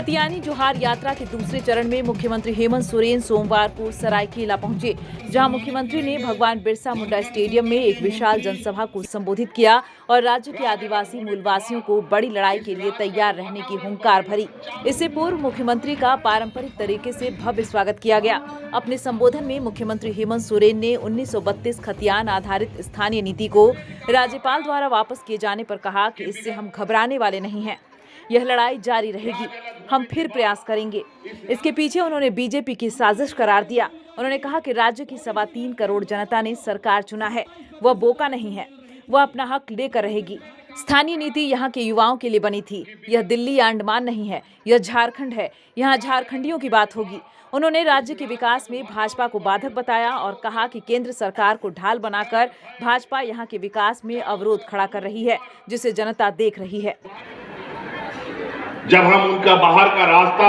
खतियानी जोहार यात्रा के दूसरे चरण में मुख्यमंत्री हेमंत सोरेन सोमवार को सरायकेला पहुंचे, जहां मुख्यमंत्री ने भगवान बिरसा मुंडा स्टेडियम में एक विशाल जनसभा को संबोधित किया और राज्य के आदिवासी मूलवासियों को बड़ी लड़ाई के लिए तैयार रहने की हुंकार भरी। इससे पूर्व मुख्यमंत्री का पारंपरिक तरीके से भव्य स्वागत किया गया। अपने संबोधन में मुख्यमंत्री हेमंत सोरेन ने 1932 खतियान आधारित स्थानीय नीति को राज्यपाल द्वारा वापस किए जाने पर कहा कि इससे हम घबराने वाले नहीं हैं। यह लड़ाई जारी रहेगी, हम फिर प्रयास करेंगे। इसके पीछे उन्होंने बीजेपी की साजिश करार दिया। उन्होंने कहा कि राज्य की 3.25 करोड़ जनता ने सरकार चुना है, वह बोका नहीं है, वह अपना हक लेकर रहेगी। स्थानीय नीति यहाँ के युवाओं के लिए बनी थी। यह दिल्ली या अंडमान नहीं है, यह झारखंड है, यहाँ झारखंडियों की बात होगी। उन्होंने राज्य के विकास में भाजपा को बाधक बताया और कहा कि केंद्र सरकार को ढाल बनाकर भाजपा यहाँ के विकास में अवरोध खड़ा कर रही है, जिसे जनता देख रही है। जब हम उनका बाहर का रास्ता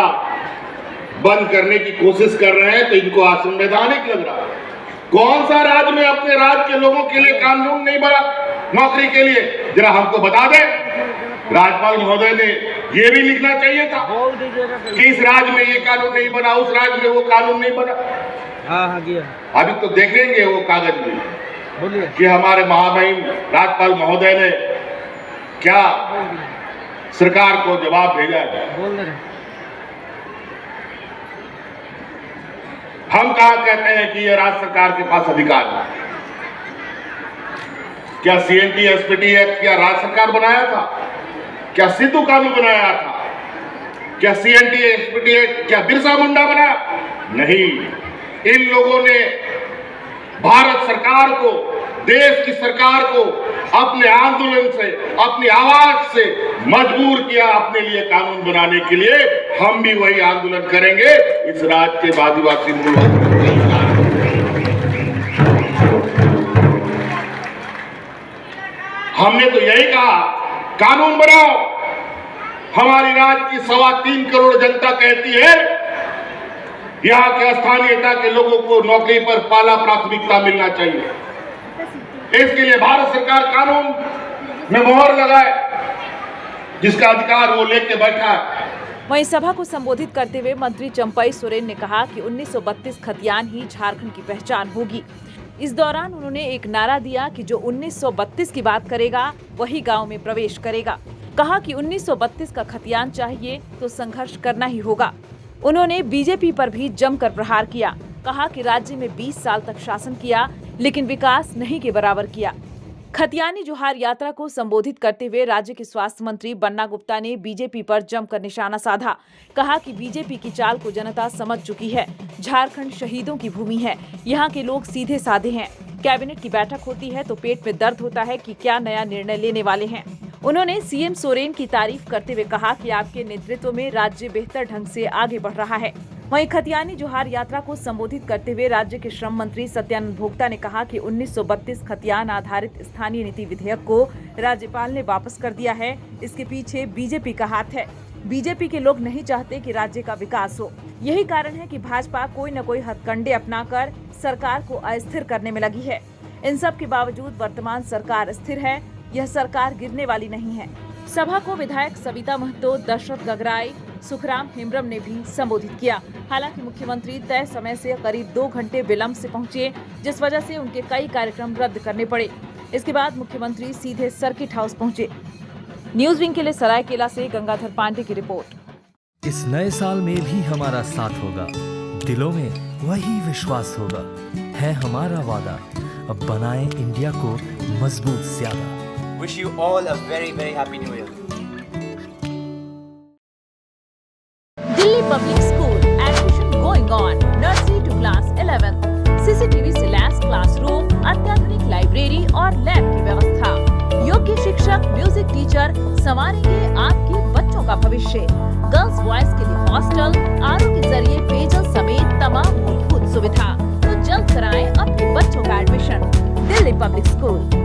बंद करने की कोशिश कर रहे हैं तो इनको असंवैधानिक लग रहा है। कौन सा राज्य में अपने राज्य के लोगों के लिए कानून नहीं बना नौकरी के लिए? जरा हमको बता दे। राज्यपाल महोदय ने ये भी लिखना चाहिए था कि इस राज्य में ये कानून नहीं बना, उस राज्य में वो कानून नहीं बना। हाँ गया। अभी तो देखेंगे वो कागज में कि हमारे महामहिम राज्यपाल महोदय ने क्या सरकार को जवाब भेजा है। हम कहा कहते हैं कि यह राज्य सरकार के पास अधिकार है। क्या CNT SPT एक्ट क्या राज्य सरकार बनाया था? क्या सिद्धू कानून बनाया था? क्या CNT SPT एक्ट क्या बिरसा मुंडा बनाया? नहीं, इन लोगों ने भारत सरकार को, देश की सरकार को अपने आंदोलन से, अपनी आवाज से मजबूर किया अपने लिए कानून बनाने के लिए। हम भी वही आंदोलन करेंगे इस राज्य के आदिवासी मूलवासियों को। हमने तो यही कहा, कानून बनाओ। हमारी राज्य की 3.25 करोड़ जनता कहती है यहाँ के स्थानीयता के लोगों को नौकरी पर पहला प्राथमिकता मिलना चाहिए। इसके लिए भारत सरकार कानून में मोहर लगाए, जिसका अधिकार वो लेके बैठा है। वहीं सभा को संबोधित करते हुए मंत्री चंपई सोरेन ने कहा कि 1932 खतियान ही झारखंड की पहचान होगी। इस दौरान उन्होंने एक नारा दिया कि जो 1932 की बात करेगा वही गांव में प्रवेश करेगा। कहा कि 1932 का खतियान चाहिए तो संघर्ष करना ही होगा। उन्होंने बीजेपी पर भी जमकर प्रहार किया। कहा कि राज्य में 20 साल तक शासन किया लेकिन विकास नहीं के बराबर किया। खतियानी जोहार यात्रा को संबोधित करते हुए राज्य के स्वास्थ्य मंत्री बन्ना गुप्ता ने बीजेपी पर जमकर निशाना साधा। कहा कि बीजेपी की चाल को जनता समझ चुकी है। झारखंड शहीदों की भूमि है, यहाँ के लोग सीधे साधे हैं। कैबिनेट की बैठक होती है तो पेट में दर्द होता है कि क्या नया निर्णय लेने वाले हैं। उन्होंने सीएम सोरेन की तारीफ करते हुए कहा कि आपके नेतृत्व में राज्य बेहतर ढंग से आगे बढ़ रहा है। वहीं खतियानी जोहार यात्रा को संबोधित करते हुए राज्य के श्रम मंत्री सत्यानंद भोक्ता ने कहा कि 1932 खतियान आधारित स्थानीय नीति विधेयक को राज्यपाल ने वापस कर दिया है। इसके पीछे बीजेपी का हाथ है। बीजेपी के लोग नहीं चाहते कि राज्य का विकास हो। यही कारण है कि भाजपा कोई न कोई हथकंडे अपनाकर सरकार को अस्थिर करने में लगी है। इन सब के बावजूद वर्तमान सरकार स्थिर है। यह सरकार गिरने वाली नहीं है। सभा को विधायक सविता महतो, दशरथ गगराई, सुखराम हेम्ब्रम ने भी संबोधित किया। हालांकि मुख्यमंत्री तय समय से करीब 2 घंटे विलंब से पहुंचे, जिस वजह से उनके कई कार्यक्रम रद्द करने पड़े। इसके बाद मुख्यमंत्री सीधे सर्किट हाउस पहुंचे। न्यूज विंग के लिए सरायकेला से गंगाधर पांडे की रिपोर्ट। इस नए साल में भी हमारा साथ होगा, दिलों में वही विश्वास होगा, है हमारा वादा। अब बनाएं इंडिया को मजबूत ज्यादा। Wish you all a very, very happy new year. Delhi Public School, admission going on, nursery to class 11th, CCTV से लैस क्लासरूम, अत्याधुनिक लाइब्रेरी और लैब की व्यवस्था, योग्य शिक्षक, म्यूजिक टीचर संवारेंगे आपके बच्चों का भविष्य। गर्ल्स बॉयज के लिए हॉस्टल, RO के जरिए पेयजल समेत तमाम मूलभूत सुविधा। तो जल्द कराएं अपने बच्चों का एडमिशन। Delhi public school.